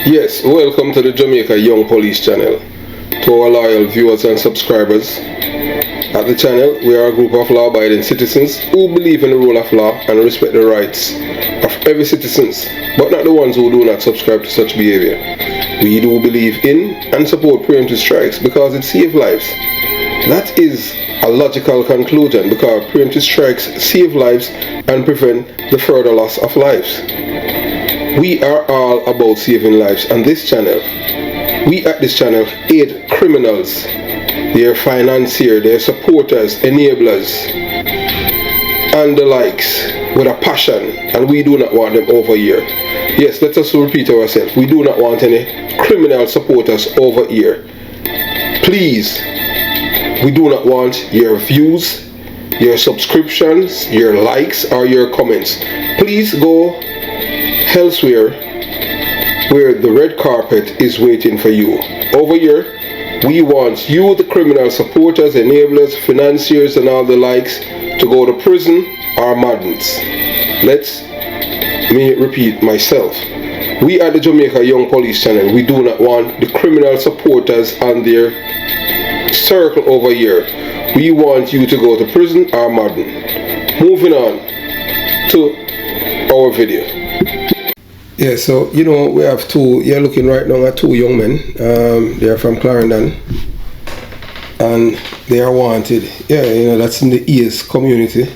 Yes, welcome to the Jamaica Young Police channel. To our loyal viewers and subscribers, at the channel we are a group of law-abiding citizens who believe in the rule of law and respect the rights of every citizen, but not the ones who do not subscribe to such behavior. We do believe in and support preemptive strikes because it saves lives. That is a logical conclusion because preemptive strikes save lives and prevent the further loss of lives. We are all about saving lives on this channel. We at this channel aid criminals, their financiers, their supporters, enablers, and the likes with a passion, and we do not want them over here. Yes, let us repeat ourselves. We do not want any criminal supporters over here. Please, we do not want your views, your subscriptions, your likes, or your comments. Please go elsewhere where the red carpet is waiting for you. Over here, we want you, the criminal supporters, enablers, financiers, and all the likes, to go to prison or madness. Let me repeat myself. We at the Jamaica Young Police channel, we do not want the criminal supporters and their circle over here. We want you to go to prison or madness. Moving on to our video. Yeah, so we have you're looking right now at two young men. They are from Clarendon and they are wanted. Yeah, that's in the East community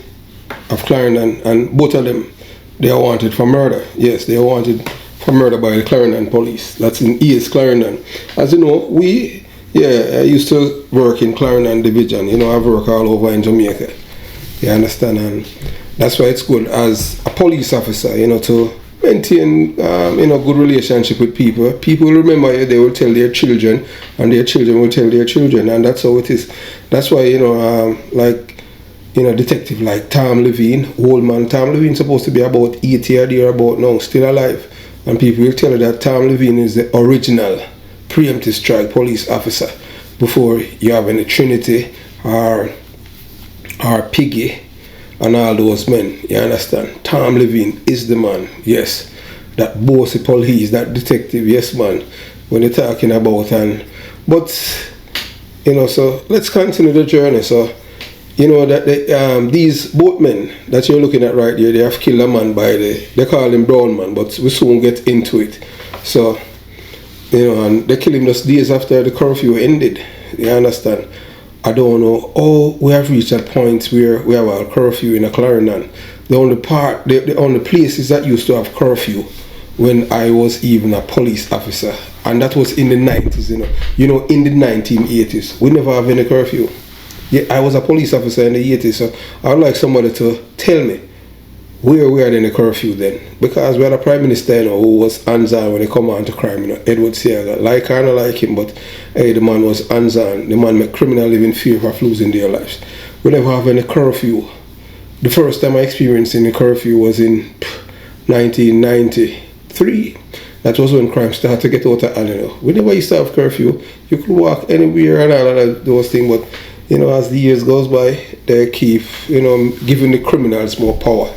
of Clarendon, and both of them, they are wanted for murder. Yes, they are wanted for murder by the Clarendon police. That's in East Clarendon. As you know, I used to work in Clarendon division. I've worked all over in Jamaica. You understand? And that's why it's good as a police officer, to maintain good relationship with people. People remember you, they will tell their children, and their children will tell their children, and that's how it is. That's why detective like Tom Levine, old man Tom Levine, supposed to be about 80 or thereabout now, still alive, and people will tell you that Tom Levine is the original preemptive strike police officer before you have any Trinity or Piggy and all those men. You understand? Tom Levine is the man. Yes, that bossy police, that detective. Yes, man. When you're talking about so let's continue the journey. So that these both men that you're looking at right there, they have killed a man they call him Brown Man, but we soon get into it. So and they killed him just days after the curfew ended. You understand? I don't know. We have reached that point where we have a curfew in a Clarendon. The only places that used to have curfew when I was even a police officer, and that was in the 90s. In the 1980s, we never have any curfew. Yeah, I was a police officer in the 80s, so I would like somebody to tell me where we had any curfew then, because we had a prime minister who was hands-on when it come on to crime. Edward Seaga, like I don't like him, but hey, the man was hands-on. The man made criminals live in fear of losing their lives. We never have any curfew. The first time I experienced any curfew was in 1993. That was when crime started to get out of hand. We never used to have curfew. You could walk anywhere and all of those things, but as the years goes by, they keep giving the criminals more power.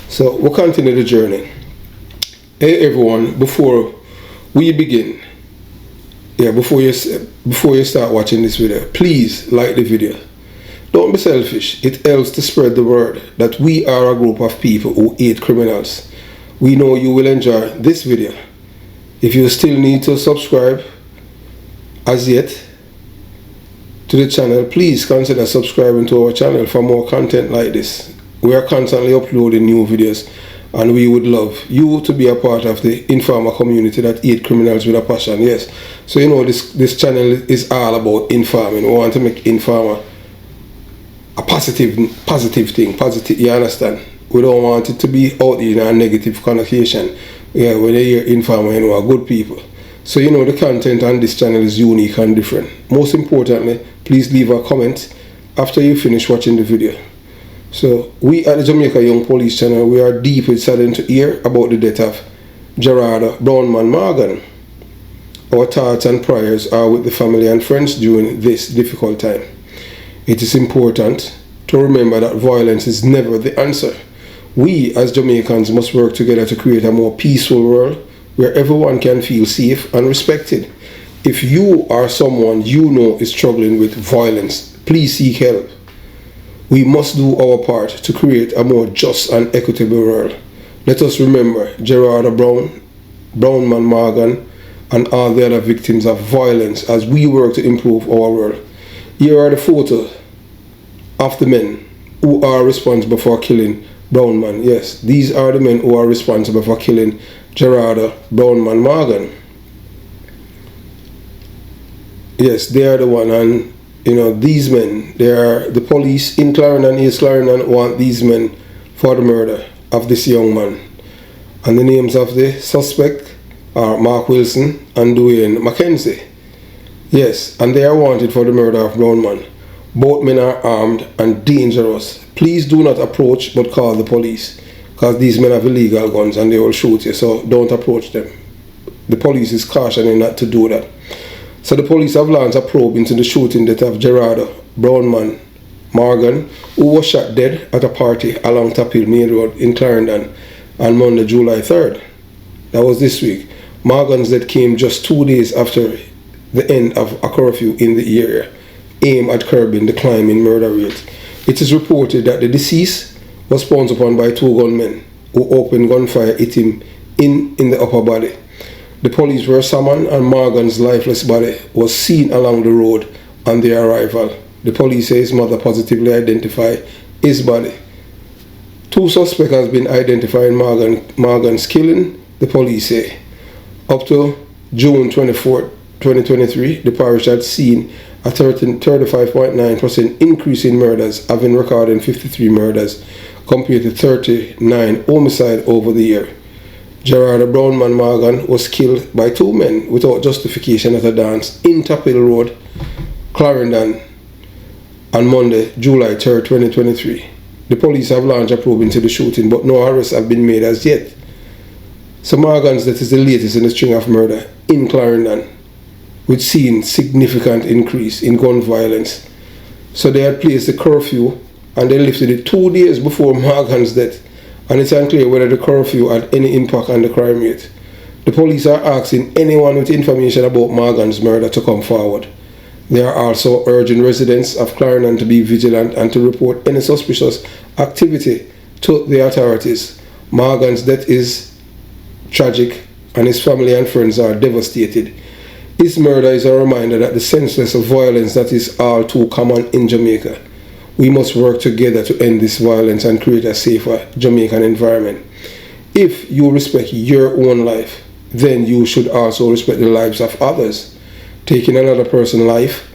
So we'll continue the journey. Hey everyone, before we begin, before you start watching this video, please like the video. Don't be selfish. It helps to spread the word that we are a group of people who hate criminals. We know you will enjoy this video. If you still need to subscribe as yet to the channel, please consider subscribing to our channel for more content like this. We are constantly uploading new videos, and we would love you to be a part of the informer community that hate criminals with a passion. Yes, so this channel is all about informing. We want to make informer a positive thing. You understand? We don't want it to be out there in a negative connotation. Yeah, when you hear informer, are good people. So the content on this channel is unique and different. Most importantly, please leave a comment after you finish watching the video. So we at the Jamaica Young Police channel, we are deep with saddened to hear about the death of Gerard Brownman Morgan. Our thoughts and prayers are with the family and friends during this difficult time. It is important to remember that violence is never the answer. We as Jamaicans must work together to create a more peaceful world where everyone can feel safe and respected. If you or someone you know is struggling with violence, please seek help. We must do our part to create a more just and equitable world. Let us remember Gerardo Brown, Brownman Morgan, and all the other victims of violence as we work to improve our world. Here are the photos of the men who are responsible for killing Brownman. Yes, these are the men who are responsible for killing Gerardo Brownman Morgan. Yes, they are the one, and you know, these men, they are the police in Clarendon, East Clarendon, want these men for the murder of this young man. And the names of the suspect are Mark Wilson and Dwayne McKenzie. Yes, and they are wanted for the murder of Brownman. Both men are armed and dangerous. Please do not approach but call the police, because these men have illegal guns and they will shoot you, so don't approach them. The police is cautioning not to do that. So the police have launched a probe into the shooting death of Gerardo Brownman Morgan, who was shot dead at a party along Tapil Main Road in Clarendon on Monday, July 3rd. That was this week. Morgan's death came just 2 days after the end of a curfew in the area, aimed at curbing the climbing murder rate. It is reported that the deceased was pounced upon by 2 gunmen who opened gunfire at him in the upper body. The police were summoned and Morgan's lifeless body was seen along the road on their arrival. The police say his mother positively identified his body. 2 suspects have been identified in Morgan's killing, the police say. Up to June 24, 2023, the parish had seen a 35.9% increase in murders, having recorded 53 murders compared to 39 homicides over the year. Gerardo Brownman Morgan was killed by 2 men without justification at a dance in Tapil Road, Clarendon, on Monday, July 3rd, 2023. The police have launched a probe into the shooting, but no arrests have been made as yet. So Morgan's death is the latest in a string of murder in Clarendon, which seen significant increase in gun violence. So they had placed the curfew and they lifted it 2 days before Morgan's death, and it's unclear whether the curfew had any impact on the crime rate. The police are asking anyone with information about Morgan's murder to come forward. They are also urging residents of Clarendon to be vigilant and to report any suspicious activity to the authorities. Morgan's death is tragic and his family and friends are devastated. His murder is a reminder that the senseless violence that is all too common in Jamaica. We must work together to end this violence and create a safer Jamaican environment. If you respect your own life, then you should also respect the lives of others. Taking another person's life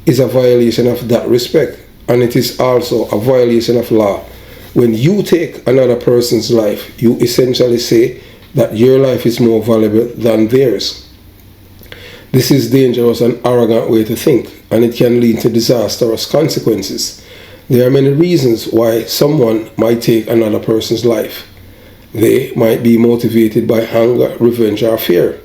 is a violation of that respect, and it is also a violation of law. When you take another person's life, you essentially say that your life is more valuable than theirs. This is a dangerous and arrogant way to think, and it can lead to disastrous consequences. There are many reasons why someone might take another person's life. They might be motivated by anger, revenge, or fear.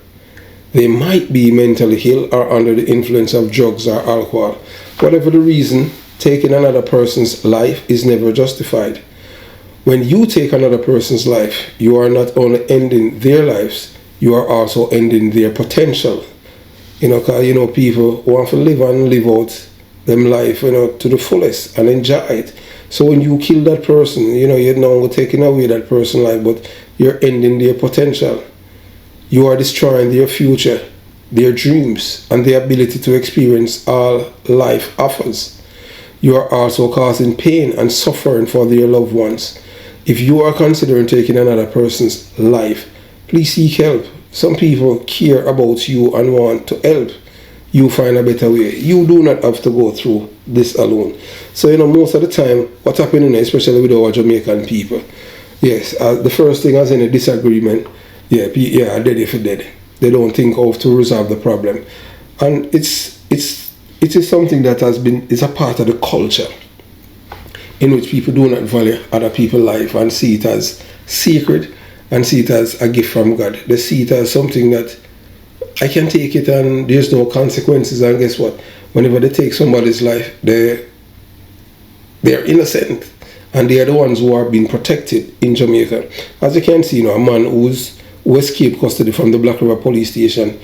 They might be mentally ill or under the influence of drugs or alcohol. Whatever the reason, taking another person's life is never justified. When you take another person's life, you are not only ending their lives, you are also ending their potential. Cause people want to live and live out them life, to the fullest and enjoy it. So when you kill that person, you're not taking away that person's life, but you're ending their potential. You are destroying their future, their dreams, and the ability to experience all life offers. You are also causing pain and suffering for their loved ones. If you are considering taking another person's life, please seek help. Some people care about you and want to help you find a better way. You do not have to go through this alone. So most of the time, what's happening, especially with our Jamaican people, yes, the first thing as any disagreement, dead if you're dead. They don't think of to resolve the problem, and it is something that is a part of the culture in which people do not value other people's life and see it as sacred and see it as a gift from God. They see it as something that I can take it and there's no consequences, and guess what? Whenever they take somebody's life, they're innocent and they are the ones who are being protected in Jamaica. As you can see, a man who who escaped custody from the Black River police station,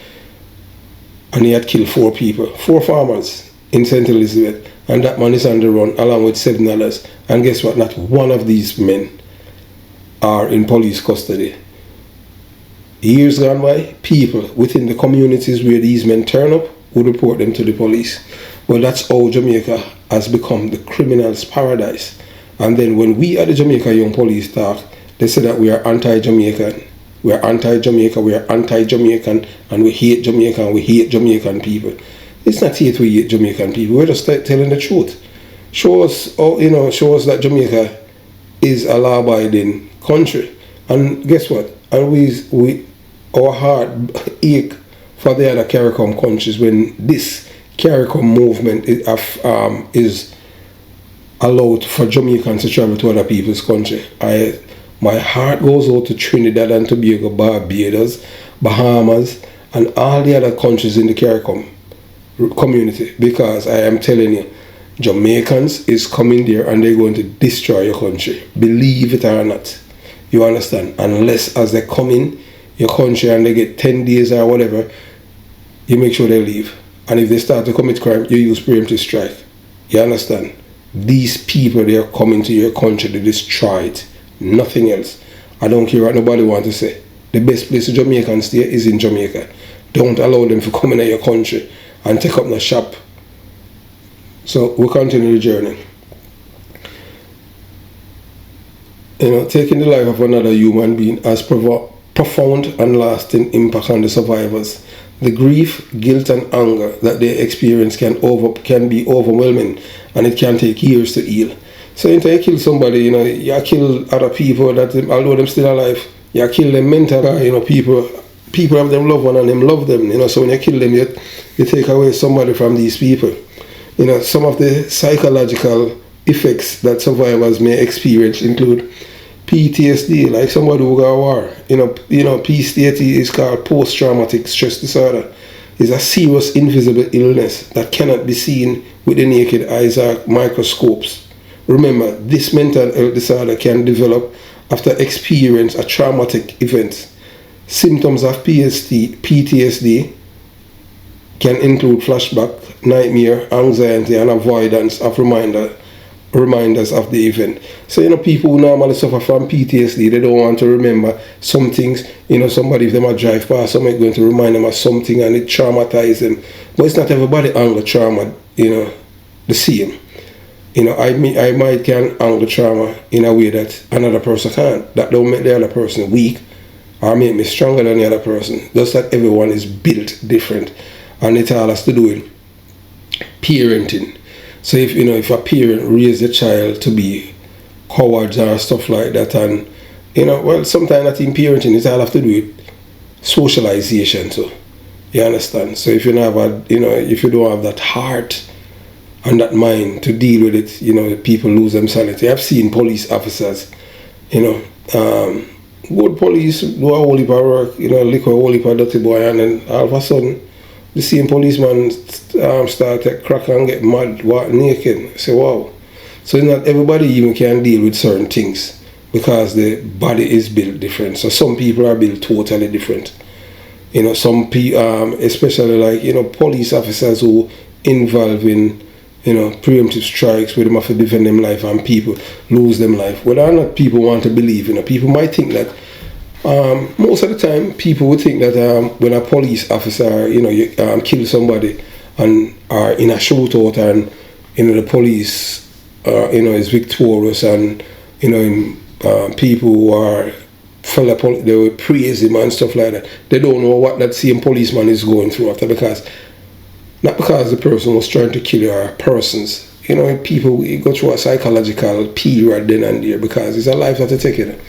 and he had killed 4 people, 4 farmers in St. Elizabeth, and that man is on the run along with 7 others. And guess what? Not one of these men are in police custody. Years gone by, people within the communities where these men turn up would report them to the police. Well, that's how Jamaica has become the criminal's paradise. And then when we at the Jamaica Young Police talk, they say that we are anti-Jamaican. We are anti-Jamaica, we are anti-Jamaican, and we hate Jamaica, and we hate Jamaican people. It's not hate we hate Jamaican people, we're just telling the truth. Show us that Jamaica is a law-abiding country. And guess what? And our heart ache for the other CARICOM countries when this CARICOM movement is allowed for Jamaicans to travel to other people's country. My heart goes out to Trinidad and Tobago, Barbados, Bahamas, and all the other countries in the CARICOM community, because I am telling you, Jamaicans is coming there and they're going to destroy your country. Believe it or not. You understand? Unless as they come in your country and they get 10 days or whatever, you make sure they leave. And if they start to commit crime, you use preemptive strike. You understand? These people, they are coming to your country to destroy it. Nothing else. I don't care what nobody wants to say. The best place a Jamaican stay is in Jamaica. Don't allow them to come into your country and take up the shop. So we'll continue the journey. Taking the life of another human being has profound and lasting impact on the survivors. The grief, guilt, and anger that they experience can be overwhelming, and it can take years to heal. So until you kill somebody, you kill other people that, although they're still alive, you kill them mentally. People have them loved one and them love them. So when you kill them, you take away somebody from these people. Some of the psychological effects that survivors may experience include PTSD, like somebody who got a war. PTSD is called post-traumatic stress disorder. It's a serious invisible illness that cannot be seen with the naked eyes or microscopes. Remember, this mental health disorder can develop after experience a traumatic event. Symptoms of PTSD can include flashback, nightmare, anxiety, and avoidance of reminders of the event. So people who normally suffer from PTSD, they don't want to remember some things. Somebody, if they might drive past, somebody going to remind them of something and it traumatizes them. But it's not everybody anger trauma, the same. I might can anger trauma in a way that another person can't. That don't make the other person weak or make me stronger than the other person. Just that everyone is built different, and it all has to do with parenting. So if a parent raise a child to be cowards or stuff like that, and sometimes I think parenting it all have to do with socialization too. You understand? So if you don't have if you don't have that heart and that mind to deal with it, people lose them sanity. I've seen police officers, good police do a whole heap of work, lick a whole heap of dirty boy, and then all of a sudden the same policeman start to crack and get mad, walk naked. Say, wow. So not everybody even can deal with certain things because the body is built different. So some people are built totally different. Some people, especially like, police officers who involve in preemptive strikes where they have to defend them life and people lose them life. Whether or not people want to believe, people might think that most of the time people would think that when a police officer, you kill somebody and are in a shootout and the police is victorious and people who are full of they will praise him and stuff like that. They don't know what that same policeman is going through after, not because the person was trying to kill our persons. People go through a psychological period then and there because it's a life that they take it.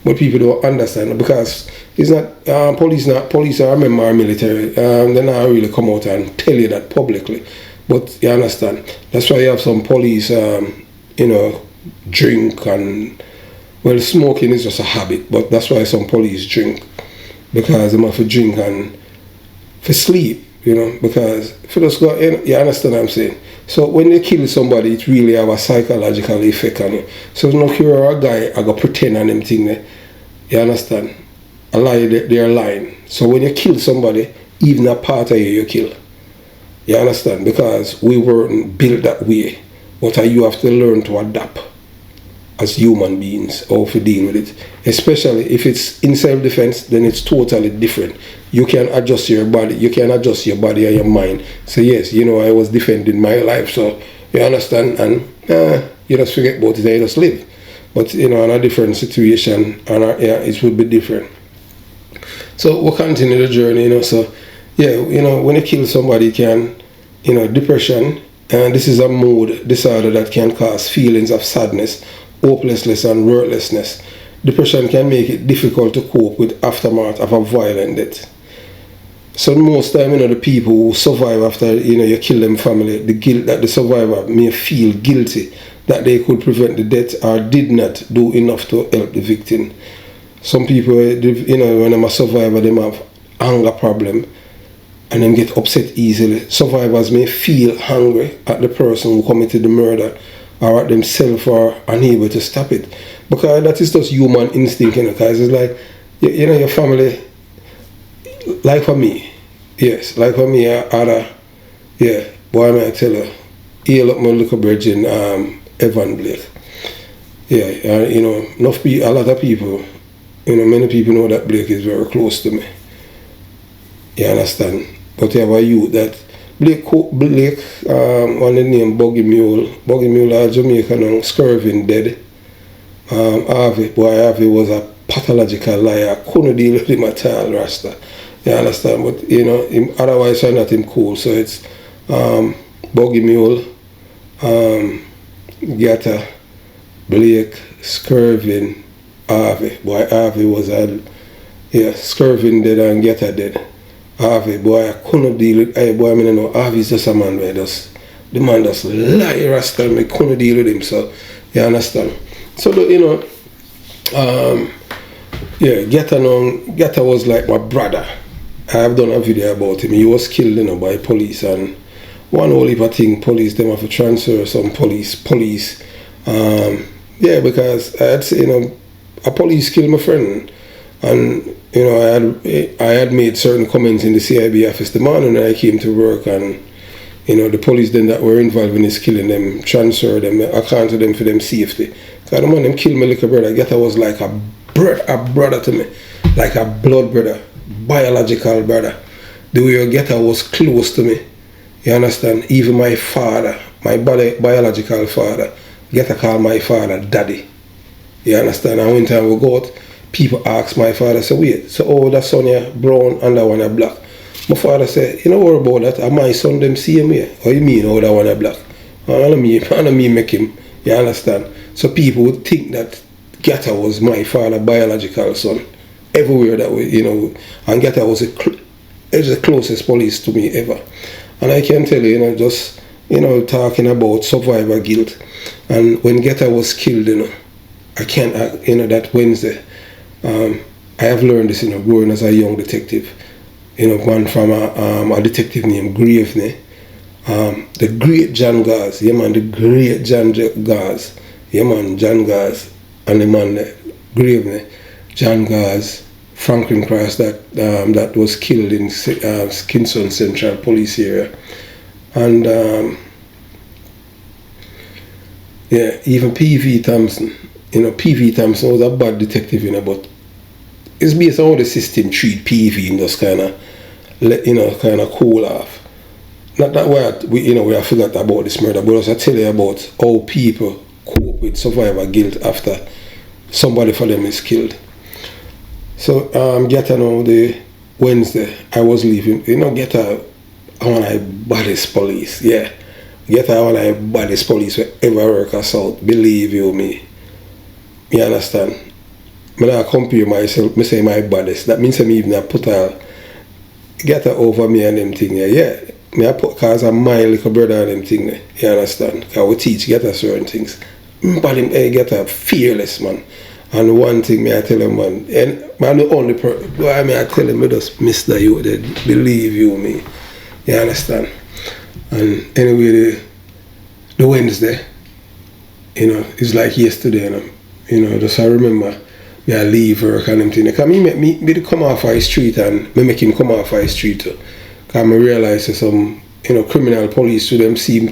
But people don't understand because it's not police are a member of military. They not really come out and tell you that publicly. But you understand. That's why you have some police drink and smoking is just a habit, but that's why some police drink. Because they have to drink and for sleep. Because if you just go in, you understand what I'm saying? So when they kill somebody, it really have a psychological effect on you. So it's not you're a guy, I go pretend on them thing there. You understand? a lie, they are lying. So when you kill somebody, even a part of you kill. You understand? Because we weren't built that way. But you have to learn to adapt as human beings, how to deal with it. Especially if it's in self-defense, then it's totally different. You can adjust your body. You can adjust your body and your mind. So yes, you know, I was defending my life. So you understand? And you just forget about it and you just live. But you know, in a different situation, and yeah, it would be different. So we'll continue the journey, you know. So yeah, you know, when you kill somebody, you can, you know, depression, and this is a mood disorder that can cause feelings of sadness, hopelessness, and worthlessness. Depression can make it difficult to cope with aftermath of a violent death. So most time, you know, the people who survive after, you know, you kill them family, the guilt that the survivor may feel guilty that they could prevent the death or did not do enough to help the victim. Some people, you know, when I'm a survivor, they have anger problem and then get upset easily. Survivors may feel angry at the person who committed the murder or at themselves or unable to stop it. Because that is just human instinct, you know, because it's like, you know, your family, like for me, yes, like for me, I had a, yeah, boy, may I tell you, heal up my little virgin, Evan Blake. Yeah, you know, a lot of people, you know, many people know that Blake is very close to me. You understand? But you have a youth that Blake, on the name Buggy Mule are Jamaican and Skirvin dead. Harvey was a pathological liar. I couldn't deal with him at all, Rasta. You understand? But you know, otherwise I'm not him cool. So it's Buggy Mule, Gatta, Blake, Skirvin, Harvey. Boy, Harvey was a, yeah, Skirvin dead and Gatta dead. Harvey, boy, I couldn't deal with, hey, boy, I mean, know, Harvey's just a man where the man just lie, Rasta, and I couldn't deal with him, so, you understand? So, you know, yeah, Gatta was like my brother. I have done a video about him. He was killed, you know, by police, and one whole heap of thing, police, them have to transfer some police, yeah, because I had, you know, a police killed my friend, and you know, I had made certain comments in the CIB office the morning when I came to work, and you know, the police then that were involved in his killing them, transferred them, account to them for them safety. Because the man them killed my little brother. Gatta was like a brother to me, like a blood brother, biological brother. The way Gatta was close to me, you understand? Even my father, my biological father, Gatta called my father daddy. You understand? And one time we go out, people ask my father, so wait, so oh, that son here brown and that one are black. My father said, you know what about that? Are my son them same way? What you mean, oh, that one are black? I don't mean make him, you understand? So people would think that Gatta was my father biological son. Everywhere that way, you know, and Gatta was the closest police to me ever. And I can tell you, you know, just, you know, talking about survivor guilt. And when Gatta was killed, you know, I can't, you know, that Wednesday, I have learned this, you know, growing as a young detective. You know, one from a detective named Graveney. The great John Gaz, yeah man, the great John Gaz. Yeah man, John Gaz. And the man, Graveney, John Gaz, Franklin Cross, that was killed in Kingston Central Police area. And yeah, even P.V. Thompson. You know, P.V. Thompson was a bad detective, you know, but it's based on how the system treat P.V. and just kind of, you know, kind of cool off. Not that we have forgot about this murder, but also I tell you about how people cope with survivor guilt after somebody for them is killed. So, Gatta now, the Wednesday, I was leaving, you know, Gatta, I want to baddest police, yeah. Gatta, I want to baddest police wherever work us out, believe you me. You understand? When I compare myself, I say my baddest. That means I'm even put a Gatta over me and them thing there. Yeah. Me I put cause I'm my little brother and them thing there. You understand? Because we teach Gatta certain things. But him, hey, Gatta fearless, man. And one thing me I tell him, man, and man the only why me I tell him, I just miss that you did. Believe you me. You understand? And anyway, the Wednesday, you know, it's like yesterday, you know, just I remember I leave work and them thing. Because me to come off high street and me make him come off high street too. Because I realize that some, criminal police to them see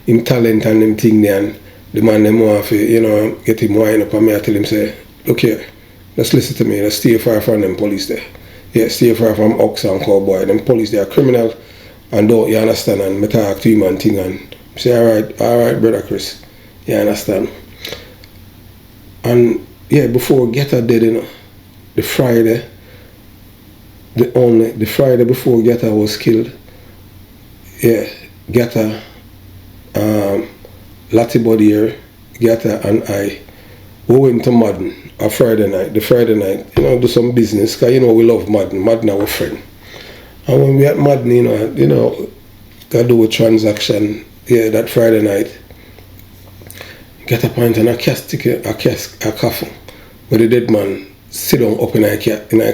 him talent and them thing there, and the man them want to, get him wind up, and me I tell him say, look here, just listen to me, just stay far from them police there. Yeah, stay far from Ox and Cowboy. Them police they are criminal, and don't you understand, and me talk to him and thing and say, alright brother Chris, you understand. And yeah, before Getta did, the Friday before Getta was killed, yeah, Getta, Latibody, Getta and I, we went to Madden a Friday night, do some business, because we love Madden our friend. And when we at Madden, gotta do a transaction, yeah, that Friday night, get a pint and a coffin, where the dead man sit down up in a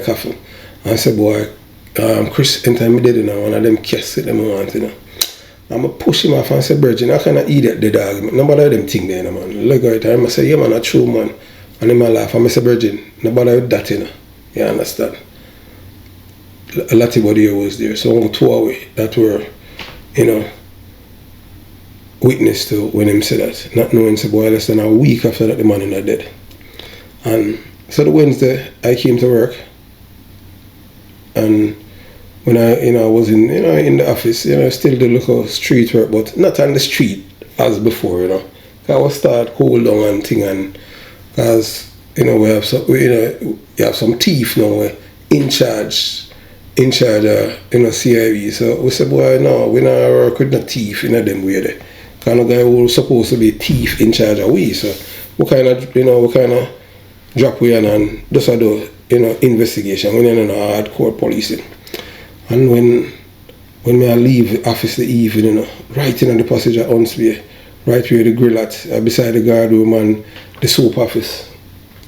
coffin. And I said, boy, Chris, anytime I did one of them casks them want, I'm going to push him off and say, Virgin, how can I eat the dog? Nobody of them thing there, man. Look at it, I say, yeah, man, a true man. And in my laugh, I say, Virgin, nobody with that, You understand? A lot of body was there. So I'm going to throw away that were, witness to when him said that. Not knowing, say, boy, less than a week after that, the man is dead. And so the Wednesday, I came to work. And when I was in the office, still do look of street work, but not on the street as before, I was start cool down and thing, and because we have some thief now in charge of CIV. So we said, boy, no, we not work with no thief in them way there. Kind of guy who was supposed to be thief in charge of we. So we kind of drop we and just do investigation. We don't know hardcore policing. And when I leave the office the evening, right in the passage at Hunsby, right where the grill at, beside the guard room and the soap office,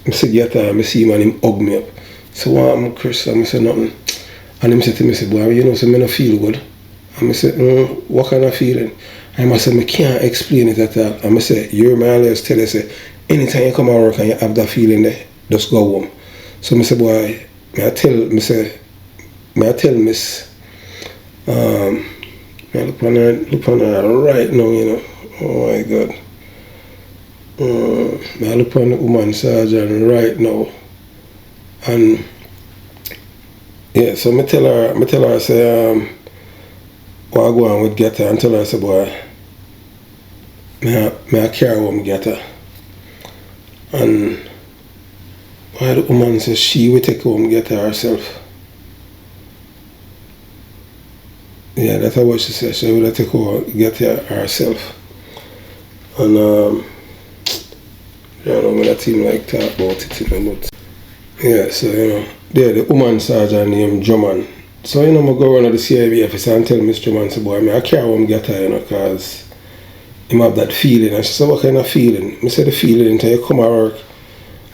I see I see him and him hug me up. So I'm Chris, and I say nothing. And him said to me, boy, so I don't feel good. And I said, what kind of feeling? And I said, I can't explain it at all. And I said, you always tell us, anytime you come to work and you have that feeling there, just go home. So I said, boy, I tell Miss, I look on her right now, oh my God. I look on the woman sergeant right now, and yeah, so I tell her, say, what I go on with Getta, and tell her, say, boy, I carry home Getta. And why the woman says she will take home Getta herself. Yeah, that's what she said. She will take home Getta herself. And I don't know when that team like talk about it, but yeah, so the woman sergeant named Drummond. So I go around to the CIB office and tell Miss Drummond, say, boy, I carry home Getta, because him have that feeling. And she said, what kind of feeling? I said, the feeling until you come to work,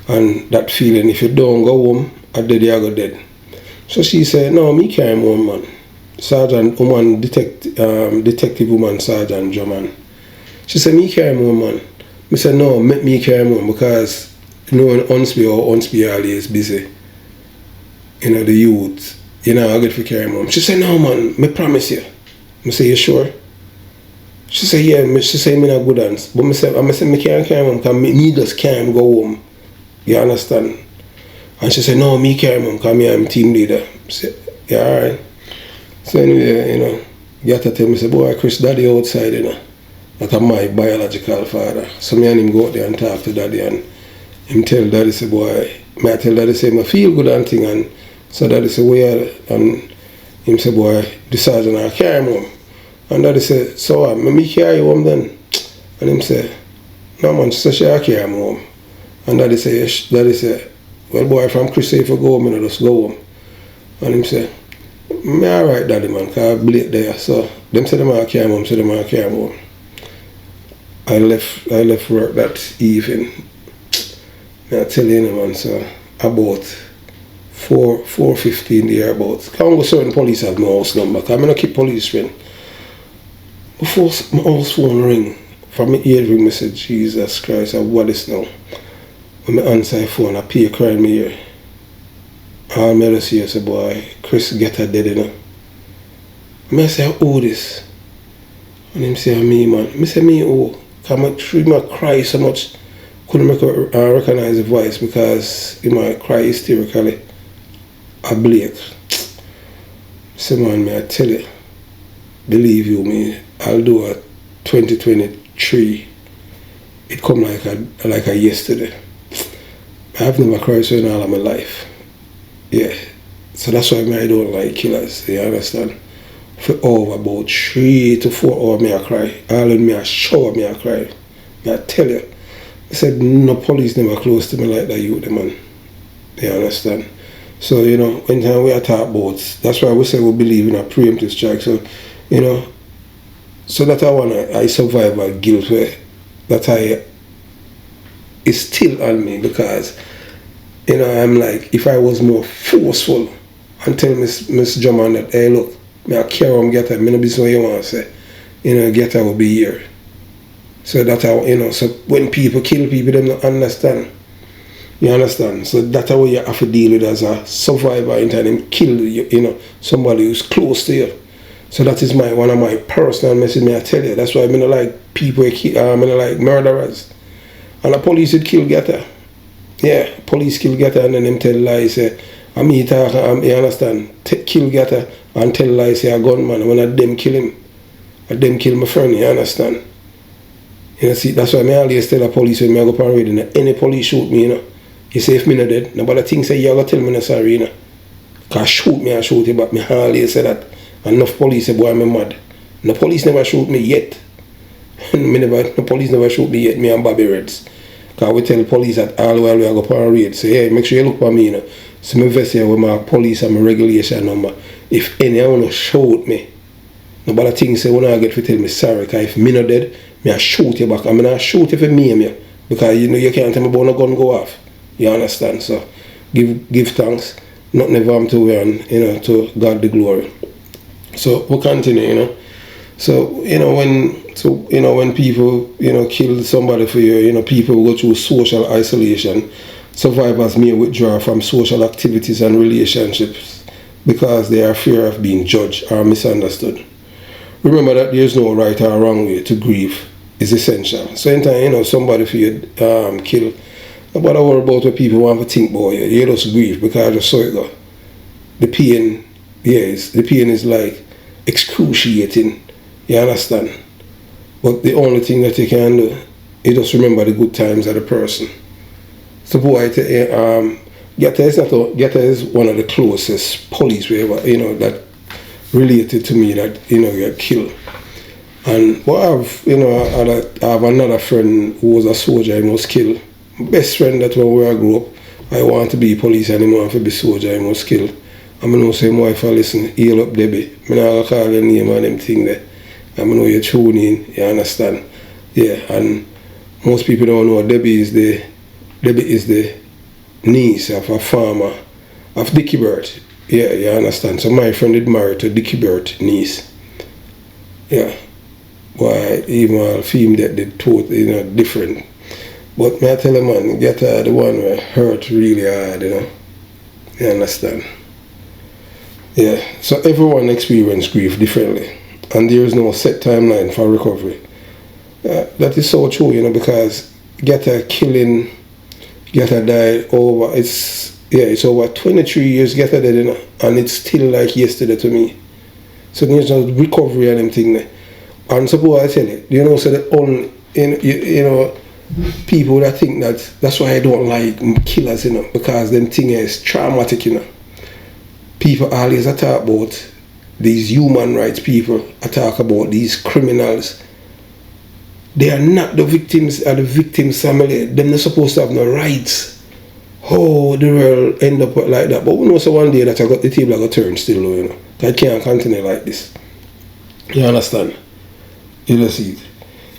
and that feeling, if you don't go home, at the day I go dead. So she said, no, me carry him home, man. Sergeant woman, detective woman sergeant Drummond. She said, me carry him home, man. I said, no, make me carry him home, because in Hunsby always busy. The youth, I get to carry him home. She said, no, man, me promise you. I say, you sure? She said, yeah. She said, me not good hands. But I said, me can't carry him home, because me just can't go home. You understand? And she said, no, me carry him home, because I'm team leader. I said, yeah, alright. So anyway, you have to tell me, say, boy, Chris, daddy outside, That's my biological father. So me and him go out there and talk to daddy, and him tell daddy, say, boy, I tell daddy, say, I feel good and thing, and so daddy say, where? And him say, boy, the sergeant I carry him home. And daddy say, so me carry you home then? And him say, no man, she say she carry him home. And daddy say, well boy, from Chris say if you go home, I just go home. And him say, me alright daddy man, because I bleed there. So them say them I carry him home, so them I carry him home. I left work that evening. I tell you, man, so about 4:15 there about. Can't go certain police have my house number, because I don't keep police friend. Before my house phone ring, from my ear ring, I said, Jesus Christ, what is now? when I answer the phone, I pay crying me here. All me just hear say, boy, Chris get her dead, you know. I say, who this? And him say, me, man. I say, me, who? Because I cry so much, couldn't recognize the voice because he might cry hysterically. I Blake. Say, man, me, I tell you, believe you me, I'll do a 2023. It come like a yesterday. I've never cried so in all of my life. Yeah. So that's why I don't like killers, you understand? For over about 3 to 4 hours me I cry. All in me I shower me I cry. I tell you. I said no police never close to me like that youth, man. You understand? So, you know, when we are talk about, that's why we say we believe in a preemptive strike. So, you know, so that I survive a guilt where that is still on me because, you know, I'm like, if I was more forceful and tell Miss Drummond that, hey, look, I care him get her, I don't be so you want to say, you know, get her will be here. So that you know, so when people kill people, they don't understand. You understand? So that's how you have to deal with as a survivor in time and kill you know, somebody who's close to you. So that is one of my personal message me I tell you. That's why I don't like people I don't like murderers. And the police would kill Getter. Yeah, police kill Getter and then them tell lies say, I mean talk you understand, kill Getter and tell lies say a gunman when I them kill him. I them kill my friend, you understand? You know, see, that's why I always tell the police when I go parade, any police shoot me, you know. You say if me not dead, nobody thinks say you gotta tell me no sorry, you know. Cause shoot me, I shoot you, but me always say that. Enough police say boy I'm mad. The police never shoot me yet. The police never shoot me yet, me and Bobby Reds. Cause we tell police that all while we go parade, say hey, make sure you look for me, you know. So me vest here with my police and my regulation number. If anyone wanna shoot me, nobody thinks say when I get to tell me sorry, cause if me not dead, me I shoot you back. I mean I shoot you for me, you. Because you know you can't tell me about no gun go off. You understand? So give thanks. Not never to and you know to God the glory. So we'll continue, you know. So you know when people you know kill somebody for you, you know people go through social isolation. Survivors may withdraw from social activities and relationships because they are fear of being judged or misunderstood. Remember that there is no right or wrong way to grieve is essential. So anytime you know somebody for you kill, nobody worry about what people want to think about you. You just grieve because just so it go. The pain, yes, the pain is like excruciating. You understand? But the only thing that you can do is just remember the good times of the person. So boy, Getter is one of the closest police we ever, you know, that related to me that you know got killed. And what I have another friend who was a soldier and was killed. Best friend that when I grew up, I want to be police anymore to be soldier and was killed. I know say my wife listen, heal up Debbie. I not call your name and them thing there. I know you tune in, you understand? Yeah, and most people don't know Debbie is the niece of a farmer of Dickie Burt. Yeah, you understand. So my friend is married to Dickie Burt niece. Yeah. Why even a film that they taught, you know, different. But may I tell you man, get the one where hurt really hard, you know. You understand? Yeah. So everyone experiences grief differently. And there is no set timeline for recovery. That is so true, you know, because Getter killing, Getter died over it's over 23 years Getter dead, you know, and it's still like yesterday to me. So there's no recovery and them thing there. And suppose I tell you know, so that only you know people that think that's why I don't like killers, you know, because them thing is traumatic, you know. People always talk about these human rights people, talk about these criminals. They are not the victims, are the victims' family. They're not supposed to have no rights. How the world end up like that? But we know so one day that I got the table I got turned still, you know. I can't continue like this. You understand? You know, see it.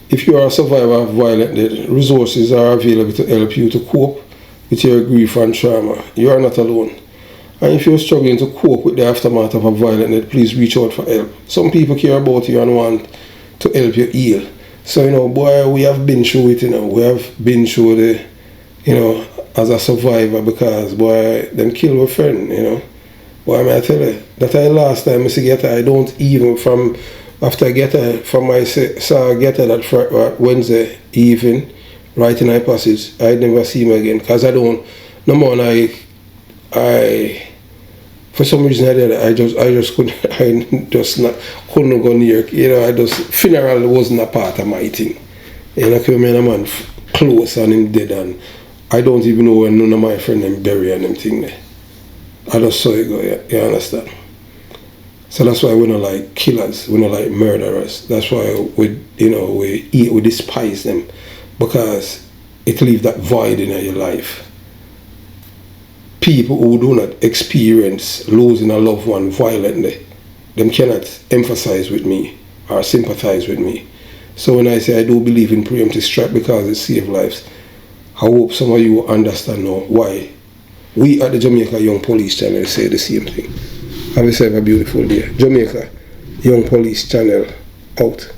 If you are a survivor of violent death, resources are available to help you to cope with your grief and trauma. You are not alone. And if you're struggling to cope with the aftermath of a violent death, please reach out for help. Some people care about you and want to help you heal. So, you know, boy, we have been through it, you know. We have been through the, you know, as a survivor because, boy, them kill a friend, you know. Boy, may I tell you, that I last time I see get her, I don't even from, after I get her, from I saw I get her that Wednesday evening, right in my passage, I never see him again because I don't, no more, I for some reason I just couldn't, couldn't go near, you know, funeral wasn't a part of my thing. You know, because a man close and him dead and I don't even know when none of my friends them bury and them thing there. I just saw it go, you understand? So that's why we don't like killers, we don't like murderers. That's why we despise them because it leaves that void in your life. People who do not experience losing a loved one violently, them cannot emphasize with me or sympathize with me. So when I say I do believe in preemptive strike because it saves lives, I hope some of you understand now why we at the Jamaica Young Police Channel say the same thing. Have yourself a beautiful day. Jamaica Young Police Channel out.